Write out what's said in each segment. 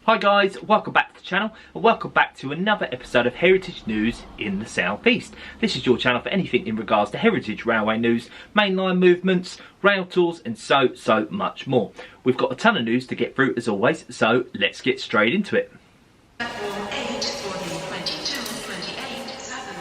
Hi guys, welcome back to the channel and welcome back to another episode of Heritage News in the South East. This is your channel for anything in regards to heritage railway news, mainline movements, rail tours and so much more. We've got a ton of news to get through as always, so let's get straight into it. Platform 8 for the 22-28 Southern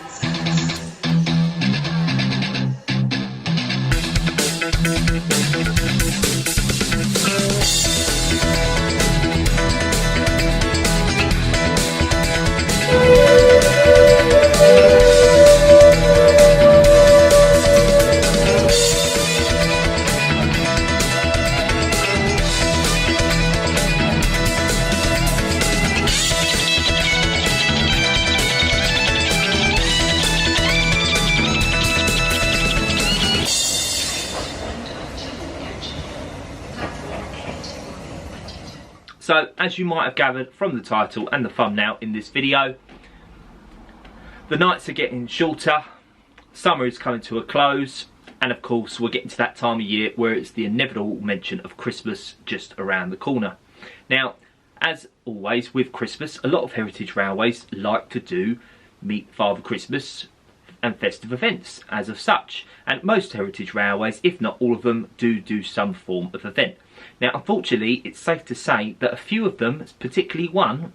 So, as you might have gathered from the title and the thumbnail in this video, the nights are getting shorter, summer is coming to a close, and of course we're getting to that time of year where it's the inevitable mention of Christmas just around the corner. Now, as always with Christmas, a lot of heritage railways like to do Meet Father Christmas and festive events as of such, and most heritage railways, if not all of them, do some form of event. Now unfortunately it's safe to say that a few of them, particularly one,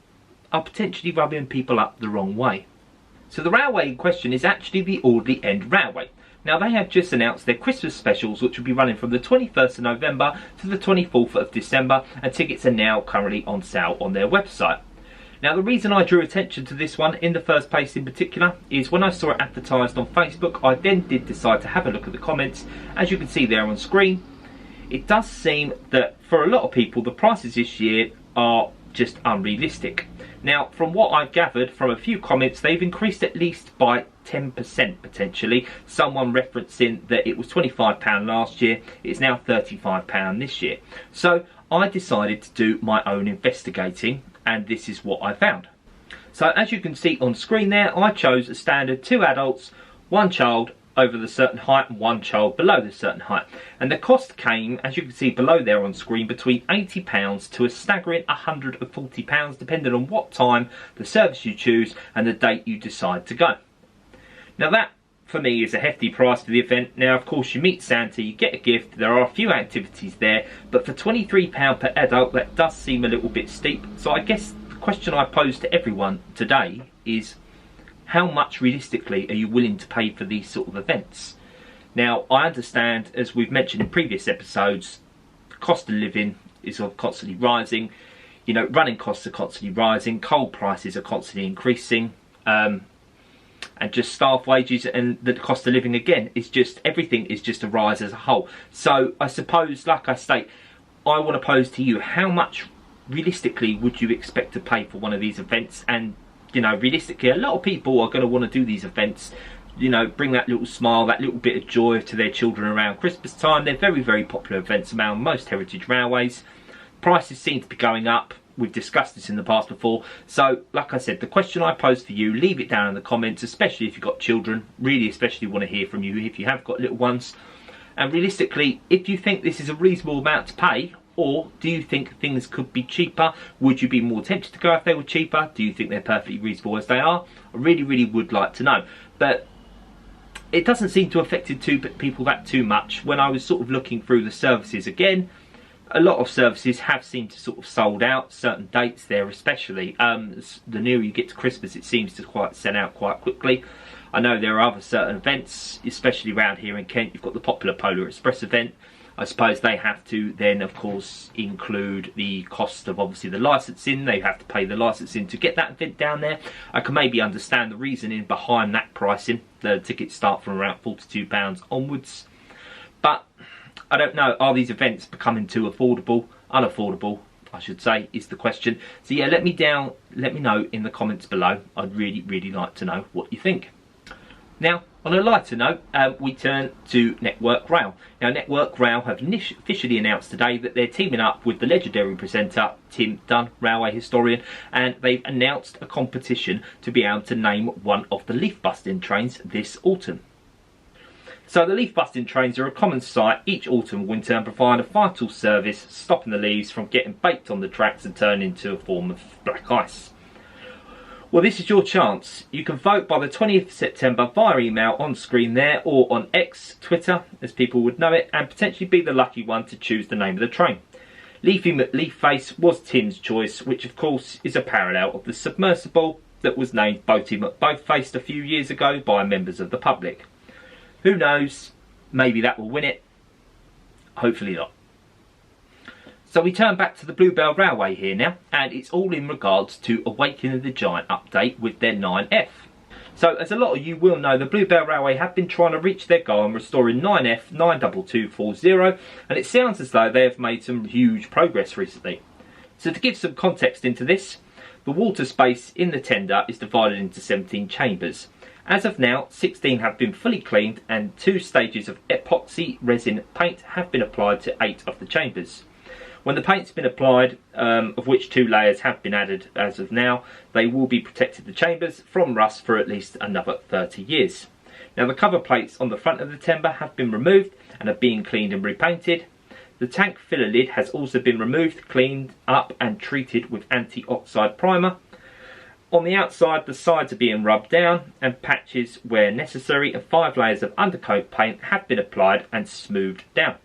are potentially rubbing people up the wrong way. So the railway in question is actually the Audley End Railway. Now they have just announced their Christmas specials, which will be running from the 21st of November to the 24th of December, and tickets are now currently on sale on their website. Now the reason I drew attention to this one in the first place in particular is when I saw it advertised on Facebook, I then did decide to have a look at the comments. As you can see there on screen, it does seem that for a lot of people the prices this year are just unrealistic. Now from what I've gathered from a few comments, they've increased at least by 10% potentially. Someone referencing that it was £25 last year, it's now £35 this year. So I decided to do my own investigating, and this is what I found. So as you can see on screen there, I chose a standard 2 adults, 1 child over the certain height and 1 child below the certain height, and the cost came, as you can see below there on screen, between £80 to a staggering £140, depending on what time, the service you choose and the date you decide to go. Now that for me is a hefty price for the event. Now of course you meet Santa, you get a gift, there are a few activities there, but for £23 per adult that does seem a little bit steep. So I guess the question I pose to everyone today is, how much realistically are you willing to pay for these sort of events? Now I understand, as we've mentioned in previous episodes, the cost of living is constantly rising, you know, running costs are constantly rising, coal prices are constantly increasing, and just staff wages and the cost of living again is just, everything is just a rise as a whole. So I suppose, like I state, I want to pose to you, how much realistically would you expect to pay for one of these events? And you know, realistically a lot of people are going to want to do these events, you know, bring that little smile, that little bit of joy to their children around Christmas time. They're very popular events around most heritage railways. Prices seem to be going up. We've discussed this in the past before. So like I said, the question I pose for you, leave it down in the comments, especially if you've got children. Really especially want to hear from you if you have got little ones. And realistically, if you think this is a reasonable amount to pay, or do you think things could be cheaper? Would you be more tempted to go if they were cheaper? Do you think they're perfectly reasonable as they are? I really would like to know. But it doesn't seem to have affected people that too much. When I was sort of looking through the services again, a lot of services have seemed to sort of sold out, certain dates there especially. The nearer you get to Christmas, it seems to quite sell out quite quickly. I know there are other certain events, especially around here in Kent. You've got the popular Polar Express event. I suppose they have to then of course include the cost of obviously the licensing. They have to pay the licensing to get that event down there. I can maybe understand the reasoning behind that pricing. The tickets start from around £42 onwards. But I don't know, are these events becoming too affordable? Unaffordable, I should say, is the question. So yeah, let me know in the comments below. I'd really like to know what you think. Now, on a lighter note, we turn to Network Rail. Now, Network Rail have officially announced today that they're teaming up with the legendary presenter Tim Dunn, railway historian, and they've announced a competition to be able to name one of the leaf busting trains this autumn. So the leaf busting trains are a common sight each autumn and winter and provide a vital service, stopping the leaves from getting baked on the tracks and turning into a form of black ice. Well, this is your chance. You can vote by the 20th of September via email on screen there, or on X, Twitter, as people would know it, and potentially be the lucky one to choose the name of the train. Leafy McLeafface was Tim's choice, which of course is a parallel of the submersible that was named Boaty McBoatface a few years ago by members of the public. Who knows, maybe that will win it, hopefully not. So we turn back to the Bluebell Railway here now, and it's all in regards to Awaken the Giant update with their 9F. So as a lot of you will know, the Bluebell Railway have been trying to reach their goal in restoring 9F 92240, and it sounds as though they have made some huge progress recently. So to give some context into this, the water space in the tender is divided into 17 chambers. As of now, 16 have been fully cleaned and 2 stages of epoxy resin paint have been applied to 8 of the chambers. When the paint's been applied, of which 2 layers have been added as of now, they will be protected the chambers from rust for at least another 30 years. Now the cover plates on the front of the timber have been removed and are being cleaned and repainted. The tank filler lid has also been removed, cleaned up and treated with anti-oxide primer. On the outside, the sides are being rubbed down and patches where necessary, and 5 layers of undercoat paint have been applied and smoothed down.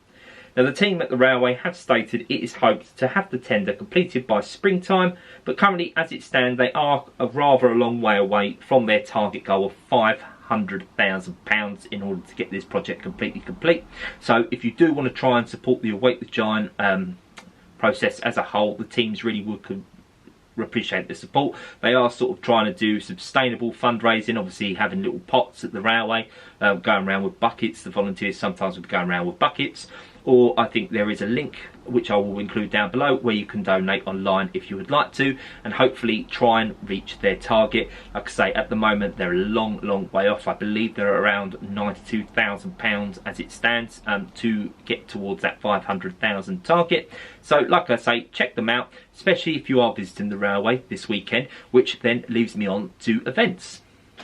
Now the team at the railway have stated it is hoped to have the tender completed by springtime, but currently as it stands they are rather a long way away from their target goal of £500,000 in order to get this project completely complete. So if you do want to try and support the Awake the Giant process as a whole, the teams really would appreciate the support. They are sort of trying to do sustainable fundraising, obviously having little pots at the railway, going around with buckets. The volunteers sometimes will be going around with buckets, or I think there is a link which I will include down below where you can donate online if you would like to, and hopefully try and reach their target. Like I say, at the moment they're a long way off. I believe they're around £92,000 as it stands to get towards that 500,000 target. So like I say, check them out, especially if you are visiting the railway this weekend, which then leaves me on to events.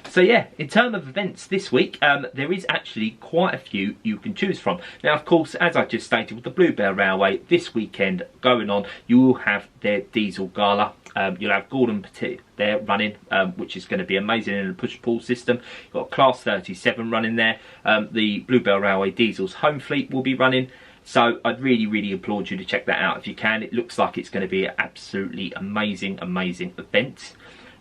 So yeah, in terms of events this week, there is actually quite a few you can choose from. Now of course, as I just stated, with the Bluebell Railway this weekend going on, you will have their diesel gala. You'll have Gordon Petit there running, which is going to be amazing in a push-pull system. You've got Class 37 running there. The Bluebell Railway Diesel's home fleet will be running. So I'd really applaud you to check that out if you can. It looks like it's going to be an absolutely amazing event.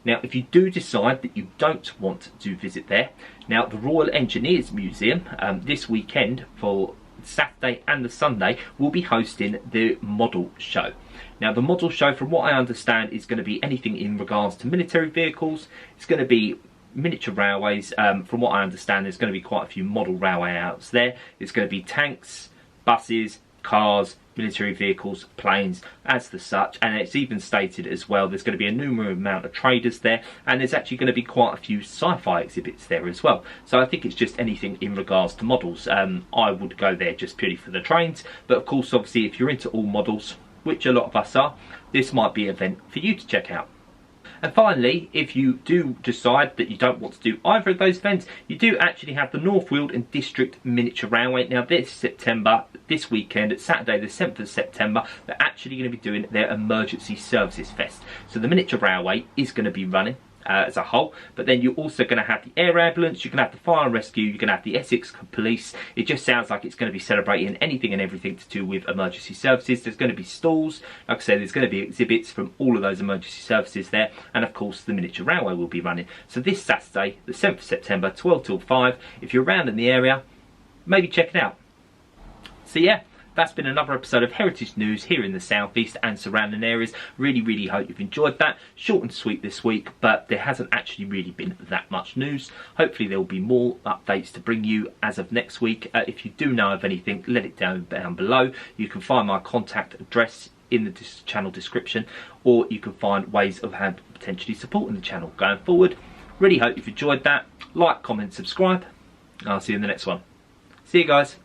Now, if you do decide that you don't want to visit there, now the Royal Engineers Museum this weekend for Saturday and the Sunday will be hosting the model show. Now the model show, from what I understand, is going to be anything in regards to military vehicles. It's going to be miniature railways. From what I understand, there's going to be quite a few model railway outs there. It's going to be tanks, buses, cars, military vehicles, planes as the such, and it's even stated as well there's going to be a numerous amount of traders there, and there's actually going to be quite a few sci-fi exhibits there as well. So I think it's just anything in regards to models. I would go there just purely for the trains, but of course obviously if you're into all models, which a lot of us are, this might be an event for you to check out. And finally, if you do decide that you don't want to do either of those events, you do actually have the North Weald District Miniature Railway. Now this weekend, at Saturday the 7th of September, they're actually going to be doing their Emergency Services Fest. So the Miniature Railway is going to be running as a whole, but then you're also going to have the air ambulance, you're going to have the fire and rescue, you're going to have the Essex police. It just sounds like it's going to be celebrating anything and everything to do with emergency services. There's going to be stalls, like I said, there's going to be exhibits from all of those emergency services there, and of course the miniature railway will be running. So this Saturday the 7th of September, 12 till 5, if you're around in the area, maybe check it out. So yeah, that's been another episode of Heritage News here in the southeast and surrounding areas. Really hope you've enjoyed that. Short and sweet this week, but there hasn't actually really been that much news. Hopefully there will be more updates to bring you as of next week. If you do know of anything, let it down below. You can find my contact address in the channel description, or you can find ways of how potentially supporting the channel going forward. Really hope you've enjoyed that. Like, comment, subscribe, and I'll see you in the next one. See you guys.